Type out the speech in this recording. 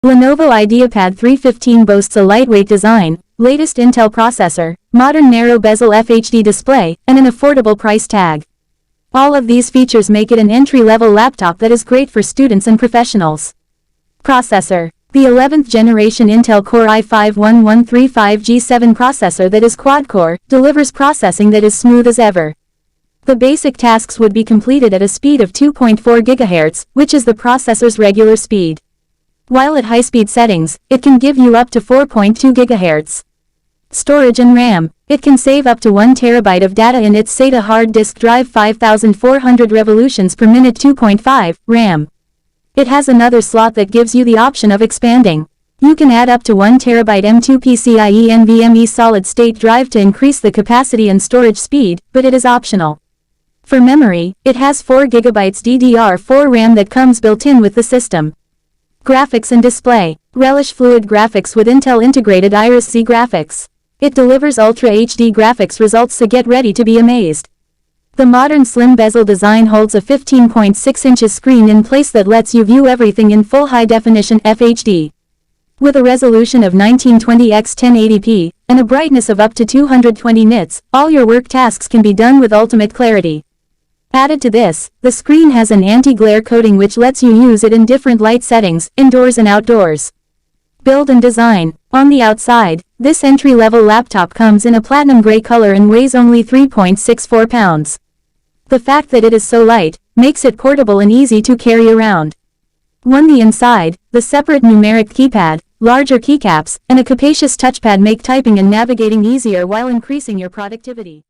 Lenovo IdeaPad 315 boasts a lightweight design, latest Intel processor, modern narrow bezel FHD display, and an affordable price tag. All of these features make it an entry-level laptop that is great for students and professionals. Processor. The 11th generation Intel Core i5-1135G7 processor that is quad-core, delivers processing that is smooth as ever. The basic tasks would be completed at a speed of 2.4 GHz, which is the processor's regular speed. While at high-speed settings, it can give you up to 4.2 GHz. Storage and RAM. It can save up to 1 TB of data in its SATA hard disk drive 5400 revolutions per minute 2.5 RAM. It has another slot that gives you the option of expanding. You can add up to 1 TB M2 PCIe NVMe solid-state drive to increase the capacity and storage speed, but it is optional. For memory, it has 4 GB DDR4 RAM that comes built-in with the system. Graphics and display. Relish fluid graphics with Intel integrated Iris-C graphics. It delivers Ultra HD graphics results, so get ready to be amazed. The modern slim bezel design holds a 15.6 inches screen in place that lets you view everything in full high-definition FHD. With a resolution of 1920 x 1080p, and a brightness of up to 220 nits, all your work tasks can be done with ultimate clarity. Added to this, the screen has an anti-glare coating which lets you use it in different light settings, indoors and outdoors. Build and design. On the outside, this entry-level laptop comes in a platinum gray color and weighs only 3.64 pounds. The fact that it is so light, makes it portable and easy to carry around. On the inside, the separate numeric keypad, larger keycaps, and a capacious touchpad make typing and navigating easier while increasing your productivity.